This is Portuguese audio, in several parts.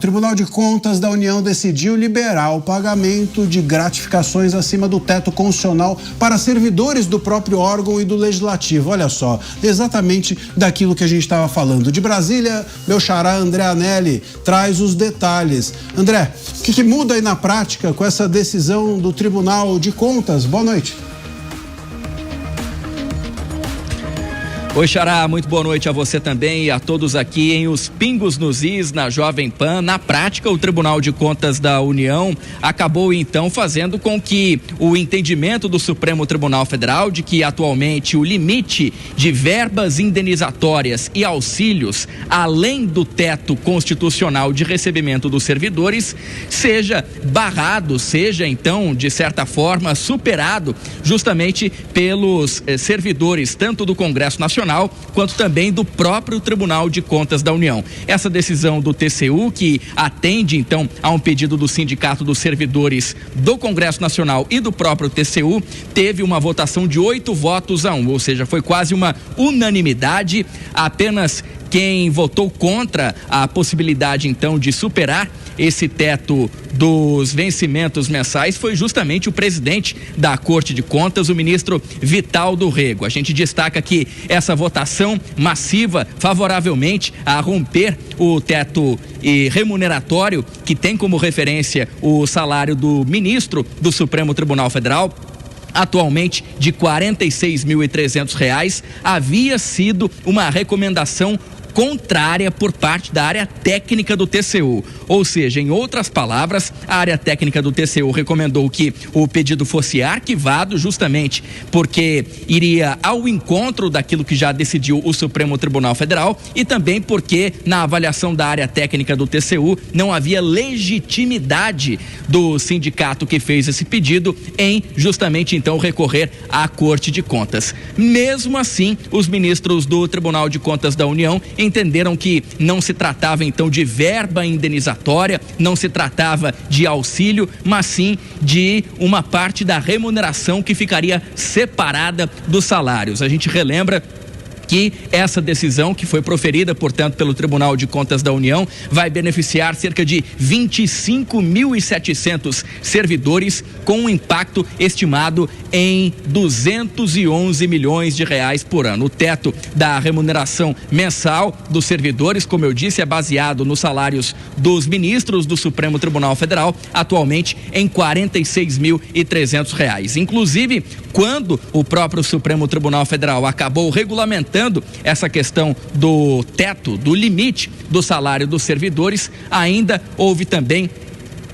O Tribunal de Contas da União decidiu liberar o pagamento de gratificações acima do teto constitucional para servidores do próprio órgão e do Legislativo. Olha só, exatamente daquilo que a gente estava falando. De Brasília, meu xará André Anelli traz os detalhes. André, o que muda aí na prática com essa decisão do Tribunal de Contas? Boa noite. Oi, xará, muito boa noite a você também e a todos aqui em Os Pingos nos Is, na Jovem Pan. Na prática, o Tribunal de Contas da União acabou então fazendo com que o entendimento do Supremo Tribunal Federal de que atualmente o limite de verbas indenizatórias e auxílios além do teto constitucional de recebimento dos servidores seja barrado, seja então de certa forma superado justamente pelos servidores tanto do Congresso Nacional quanto também do próprio Tribunal de Contas da União. Essa decisão do TCU, que atende então a um pedido do Sindicato dos Servidores do Congresso Nacional e do próprio TCU, teve uma votação de 8-1, ou seja, foi quase uma unanimidade. Apenas quem votou contra a possibilidade então de superar esse teto dos vencimentos mensais foi justamente o presidente da Corte de Contas, o ministro Vital do Rego. A gente destaca que essa votação massiva favoravelmente a romper o teto remuneratório que tem como referência o salário do ministro do Supremo Tribunal Federal, atualmente de R$ 46.300, havia sido uma recomendação contrária por parte da área técnica do TCU. Ou seja, em outras palavras, a área técnica do TCU recomendou que o pedido fosse arquivado justamente porque iria ao encontro daquilo que já decidiu o Supremo Tribunal Federal e também porque na avaliação da área técnica do TCU não havia legitimidade do sindicato que fez esse pedido em justamente então recorrer à Corte de Contas. Mesmo assim, os ministros do Tribunal de Contas da União entenderam que não se tratava então de verba indenizatória, não se tratava de auxílio, mas sim de uma parte da remuneração que ficaria separada dos salários. A gente relembra que essa decisão, que foi proferida, portanto, pelo Tribunal de Contas da União, vai beneficiar cerca de 25.700 servidores, com um impacto estimado em 211 milhões de reais por ano. O teto da remuneração mensal dos servidores, como eu disse, é baseado nos salários dos ministros do Supremo Tribunal Federal, atualmente em R$ 46.300. Inclusive, quando o próprio Supremo Tribunal Federal acabou regulamentando essa questão do teto, do limite do salário dos servidores, ainda houve também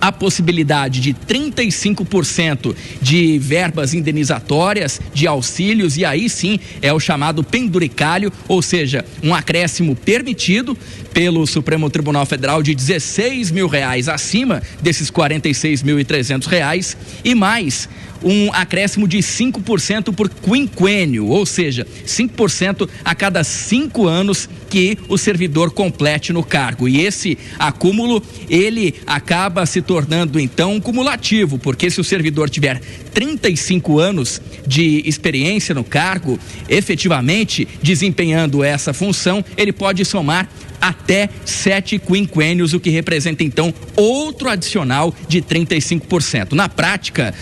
a possibilidade de 35% de verbas indenizatórias, de auxílios, e aí sim é o chamado penduricalho, ou seja, um acréscimo permitido pelo Supremo Tribunal Federal de R$ 16.000 acima desses R$ 46.300 e mais um acréscimo de 5% por quinquênio, ou seja, 5% a cada 5 anos que o servidor complete no cargo. E esse acúmulo, ele acaba se tornando então cumulativo, porque se o servidor tiver 35 anos de experiência no cargo, efetivamente desempenhando essa função, ele pode somar até 7 quinquênios, o que representa então outro adicional de 35%. Na prática,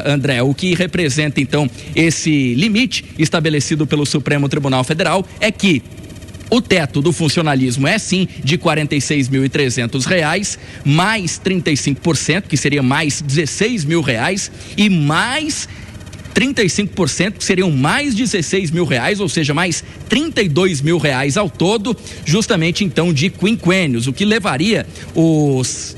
André, o que representa então esse limite estabelecido pelo Supremo Tribunal Federal é que o teto do funcionalismo é sim de R$ 46.300, mais 35%, que seria mais R$ 16.000, e mais 35%, que seriam mais R$ 16.000, ou seja, mais R$ 32.000 ao todo, justamente então de quinquênios, o que levaria os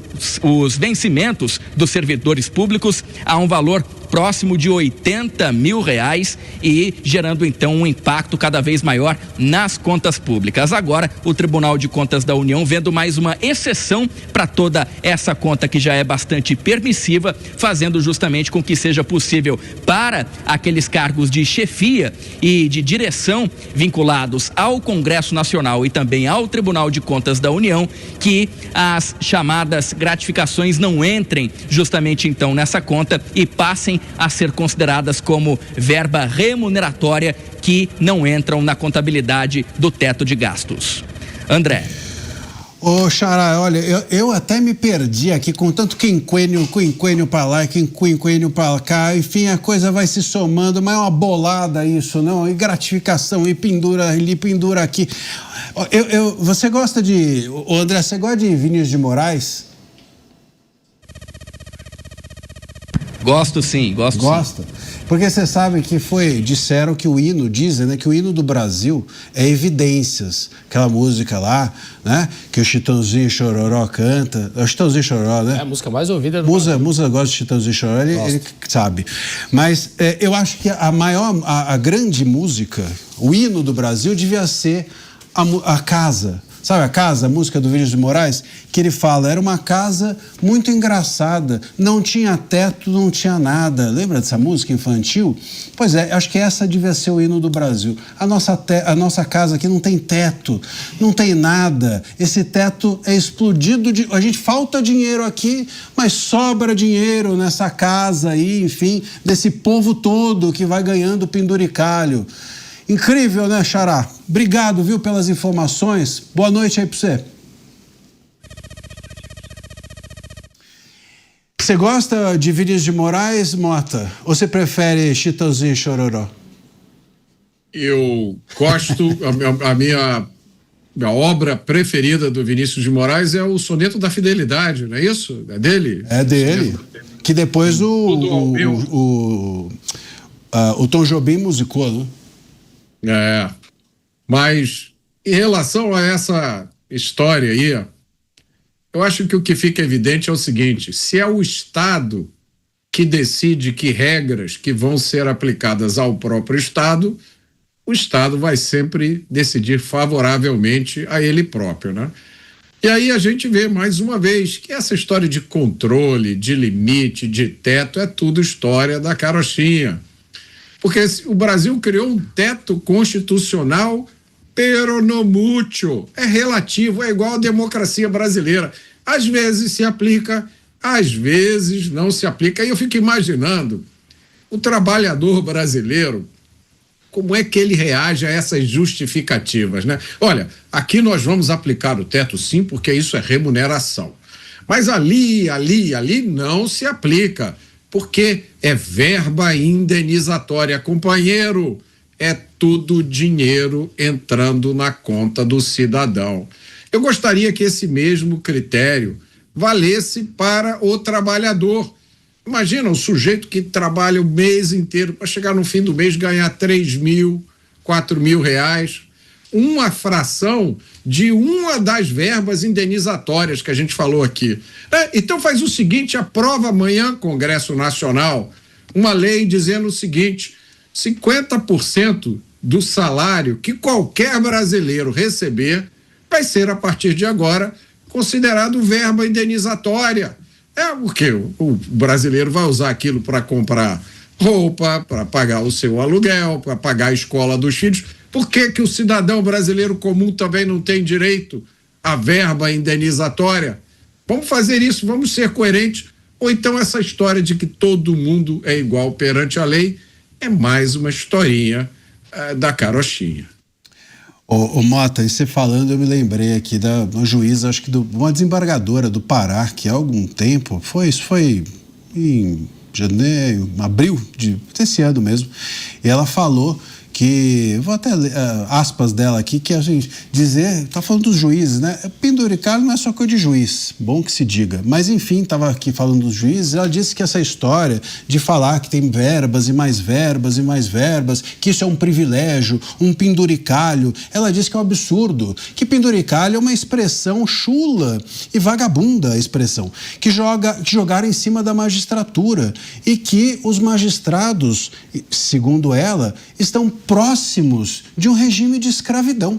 vencimentos dos servidores públicos a um valor próximo de R$ 80.000 e gerando então um impacto cada vez maior nas contas públicas. Agora, o Tribunal de Contas da União vendo mais uma exceção para toda essa conta que já é bastante permissiva, fazendo justamente com que seja possível para aqueles cargos de chefia e de direção vinculados ao Congresso Nacional e também ao Tribunal de Contas da União, que as chamadas gratificações não entrem justamente então nessa conta e passem a ser consideradas como verba remuneratória que não entram na contabilidade do teto de gastos. André. Ô, Xará, olha, eu até me perdi aqui com tanto quinquênio pra lá e quinquênio pra cá, enfim, a coisa vai se somando, mas é uma bolada isso, não? E gratificação, e pendura ali, pendura aqui. Você gosta de... Ô, André, você gosta de Vinícius de Moraes? Gosto sim, gosto. Gosta? Porque você sabe que disseram que o hino, dizem, né, que o hino do Brasil é Evidências, aquela música lá, né, que o Chitãozinho Chororó canta, é o Chitãozinho Chororó, né? É a música mais ouvida do Música gosta de Chitãozinho Chororó, ele sabe. Mas eu acho que a grande música, o hino do Brasil devia ser a casa. Sabe a casa, a música do Vinícius de Moraes? Que ele fala, era uma casa muito engraçada, não tinha teto, não tinha nada. Lembra dessa música infantil? Pois é, acho que essa devia ser o hino do Brasil. A nossa casa aqui não tem teto, não tem nada. Esse teto é explodido de... A gente falta dinheiro aqui, mas sobra dinheiro nessa casa aí, enfim, desse povo todo que vai ganhando penduricalho. Incrível, né, Xará? Obrigado, viu, pelas informações. Boa noite aí pra você. Você gosta de Vinícius de Moraes, Mota? Ou você prefere Chitãozinho e Chororó? Eu gosto, a minha obra preferida do Vinícius de Moraes é o Soneto da Fidelidade, não é isso? É dele? É dele. Que depois o Tom Jobim musicou, né? É, mas em relação a essa história aí, eu acho que o que fica evidente é o seguinte: se é o Estado que decide que regras que vão ser aplicadas ao próprio Estado, o Estado vai sempre decidir favoravelmente a ele próprio, né? E aí a gente vê mais uma vez que essa história de controle, de limite, de teto, é tudo história da carochinha. Porque o Brasil criou um teto constitucional pero no mucho. É relativo, é igual à democracia brasileira. Às vezes se aplica, às vezes não se aplica. E eu fico imaginando o trabalhador brasileiro, como é que ele reage a essas justificativas, né? Olha, aqui nós vamos aplicar o teto sim, porque isso é remuneração. Mas ali não se aplica. Porque é verba indenizatória, companheiro, é tudo dinheiro entrando na conta do cidadão. Eu gostaria que esse mesmo critério valesse para o trabalhador. Imagina um sujeito que trabalha o mês inteiro para chegar no fim do mês ganhar 3 mil, 4 mil reais, uma fração de uma das verbas indenizatórias que a gente falou aqui. Então faz o seguinte, aprova amanhã, Congresso Nacional, uma lei dizendo o seguinte: 50% do salário que qualquer brasileiro receber vai ser, a partir de agora, considerado verba indenizatória. Porque o brasileiro vai usar aquilo para comprar roupa, para pagar o seu aluguel, para pagar a escola dos filhos. Por que o cidadão brasileiro comum também não tem direito à verba indenizatória? Vamos fazer isso, vamos ser coerentes. Ou então essa história de que todo mundo é igual perante a lei é mais uma historinha da carochinha. Ô Mota, e você falando, eu me lembrei aqui da uma juíza, acho que uma desembargadora do Pará, que há algum tempo, isso foi em janeiro, abril desse ano mesmo, e ela falou que, vou até ler aspas dela aqui, que a gente tá falando dos juízes, né? Penduricalho não é só coisa de juiz, bom que se diga. Mas enfim, estava aqui falando dos juízes, ela disse que essa história de falar que tem verbas e mais verbas e mais verbas, que isso é um privilégio, um penduricalho, ela disse que é um absurdo, que penduricalho é uma expressão chula e vagabunda, a expressão, que jogaram em cima da magistratura e que os magistrados, segundo ela, estão próximos de um regime de escravidão.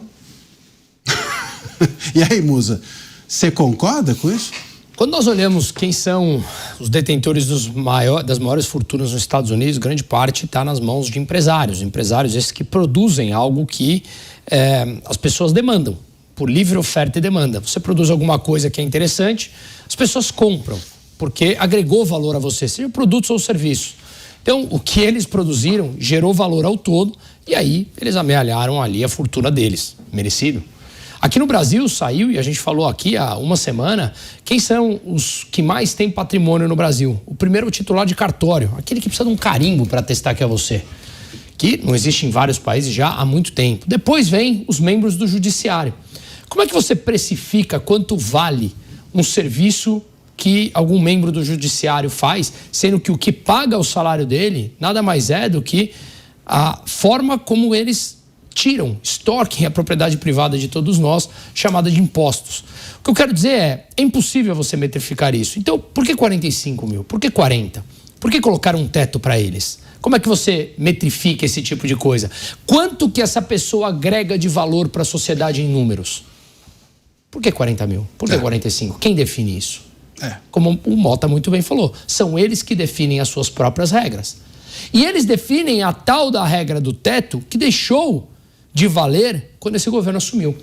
E aí, Musa, você concorda com isso? Quando nós olhamos quem são os detentores das maiores fortunas nos Estados Unidos, grande parte está nas mãos de empresários. Empresários esses que produzem algo que as pessoas demandam, por livre oferta e demanda. Você produz alguma coisa que é interessante, as pessoas compram, porque agregou valor a você, seja produtos ou serviços. Então, o que eles produziram gerou valor ao todo e aí eles amealharam ali a fortuna deles. Merecido. Aqui no Brasil saiu, e a gente falou aqui há uma semana, quem são os que mais têm patrimônio no Brasil. O primeiro é o titular de cartório, aquele que precisa de um carimbo para atestar que é você, que não existe em vários países já há muito tempo. Depois vem os membros do judiciário. Como é que você precifica quanto vale um serviço que algum membro do judiciário faz, sendo que o que paga o salário dele nada mais é do que a forma como eles extorquem a propriedade privada de todos nós, chamada de impostos. O que eu quero dizer é impossível você metrificar isso. Então, por que 45 mil? Por que 40? Por que colocar um teto para eles? Como é que você metrifica esse tipo de coisa? Quanto que essa pessoa agrega de valor para a sociedade em números? Por que 40 mil? Por que 45? Quem define isso? Como o Mota muito bem falou, são eles que definem as suas próprias regras. E eles definem a tal da regra do teto que deixou de valer quando esse governo assumiu.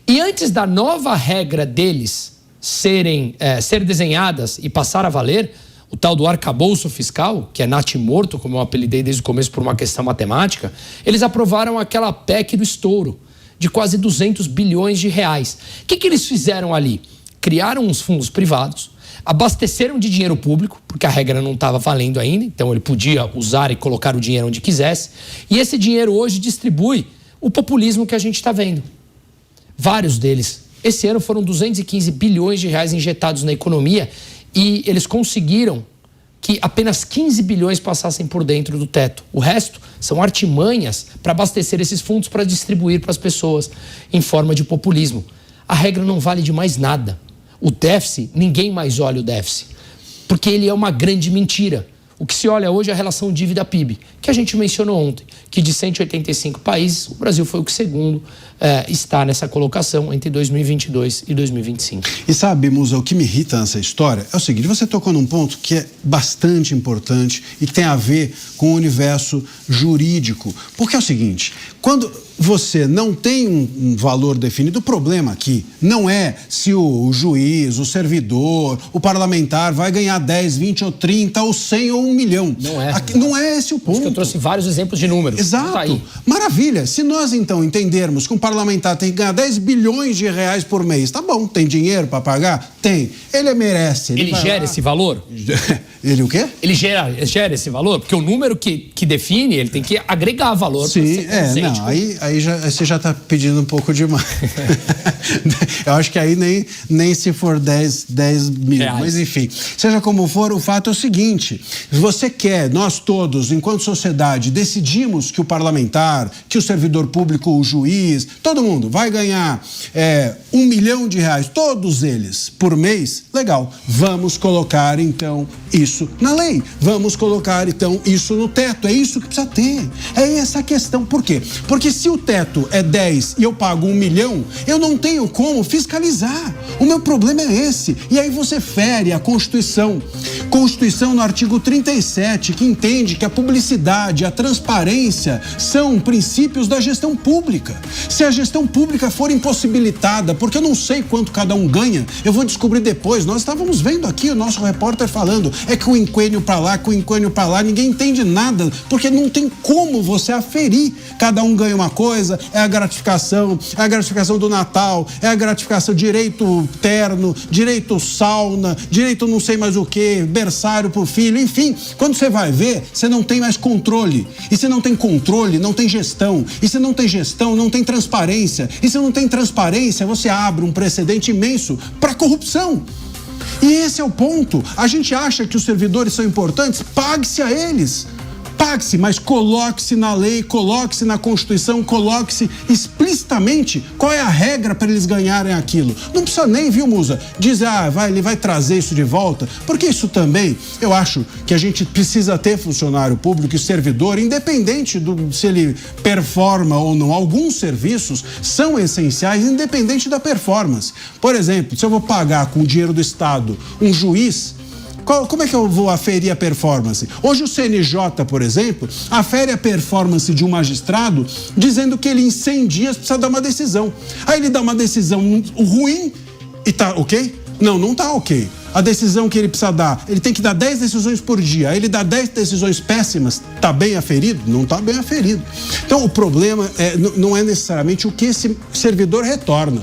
E antes da nova regra deles ser desenhadas e passar a valer, o tal do arcabouço fiscal, que é natimorto, como eu apelidei desde o começo por uma questão matemática, eles aprovaram aquela PEC do estouro, de quase 200 bilhões de reais. O que eles fizeram ali? Criaram uns fundos privados, abasteceram de dinheiro público, porque a regra não estava valendo ainda, então ele podia usar e colocar o dinheiro onde quisesse, e esse dinheiro hoje distribui o populismo que a gente está vendo. Vários deles. Esse ano foram 215 bilhões de reais injetados na economia e eles conseguiram que apenas 15 bilhões passassem por dentro do teto. O resto são artimanhas para abastecer esses fundos para distribuir para as pessoas em forma de populismo. A regra não vale de mais nada. O déficit, ninguém mais olha o déficit, porque ele é uma grande mentira. O que se olha hoje é a relação dívida-PIB, que a gente mencionou ontem, que de 185 países, o Brasil foi o que segundo está nessa colocação entre 2022 e 2025. E sabe, Musa, o que me irrita nessa história é o seguinte, você tocou num ponto que é bastante importante e que tem a ver com o universo jurídico. Porque é o seguinte, quando você não tem um valor definido, o problema aqui não é se o juiz, o servidor, o parlamentar vai ganhar 10, 20 ou 30 ou 100 ou 1 milhão. Não é. Aqui, não é esse o ponto. Acho que eu trouxe vários exemplos de números. Exato. Tá aí. Maravilha. Se nós então entendermos que um parlamentar tem que ganhar 10 bilhões de reais por mês, tá bom, tem dinheiro para pagar? Tem. Ele merece. Ele gera esse valor? Ele o quê? Ele gera esse valor? Porque o número que define, ele tem que agregar valor. Sim, não, aí você já está pedindo um pouco demais. Eu acho que aí nem se for 10 mil, reais. Mas enfim, seja como for, o fato é o seguinte, se você quer, nós todos, enquanto sociedade, decidimos que o parlamentar, que o servidor público, o juiz, todo mundo vai ganhar 1 milhão de reais, todos eles, por mês, legal, vamos colocar então isso na lei, vamos colocar então isso no teto, é isso que precisa ter, é essa questão. Por quê? Porque se o teto é 10 e eu pago 1 milhão, eu não tenho como fiscalizar. O meu problema é esse. E aí você fere a Constituição. Constituição no artigo 37, que entende que a publicidade, a transparência são princípios da gestão pública. Se a gestão pública for impossibilitada, porque eu não sei quanto cada um ganha, eu vou descobrir depois. Nós estávamos vendo aqui o nosso repórter falando, é que o quinquênio para lá, que o quinquênio para lá, ninguém entende nada, porque não tem como você aferir. Cada um ganha uma coisa, é a gratificação do Natal, é a gratificação, direito terno, direito sauna, direito não sei mais o que, berçário pro filho, enfim. Quando você vai ver, você não tem mais controle. E se não tem controle, não tem gestão. E se não tem gestão, não tem transparência. E se não tem transparência, você abre um precedente imenso para corrupção. E esse é o ponto. A gente acha que os servidores são importantes, pague-se a eles. Pague-se, mas coloque-se na lei, coloque-se na Constituição, coloque-se explicitamente qual é a regra para eles ganharem aquilo. Não precisa nem, viu, Musa, dizer, ele vai trazer isso de volta, porque isso também, eu acho que a gente precisa ter funcionário público e servidor, independente se ele performa ou não. Alguns serviços são essenciais, independente da performance. Por exemplo, se eu vou pagar com o dinheiro do Estado um juiz, como é que eu vou aferir a performance? Hoje o CNJ, por exemplo, afere a performance de um magistrado dizendo que ele em 100 dias precisa dar uma decisão. Aí ele dá uma decisão ruim e tá ok? Não tá ok. a decisão que ele precisa dar, ele tem que dar 10 decisões por dia, aí ele dá 10 decisões péssimas, está bem aferido? Não está bem aferido. Então, o problema não é necessariamente o que esse servidor retorna.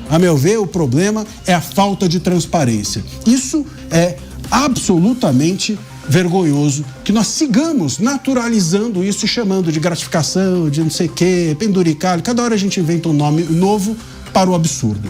A meu ver, o problema é a falta de transparência. Isso é absolutamente vergonhoso que nós sigamos naturalizando isso e chamando de gratificação, de não sei o quê, penduricalho. Cada hora a gente inventa um nome novo para o absurdo.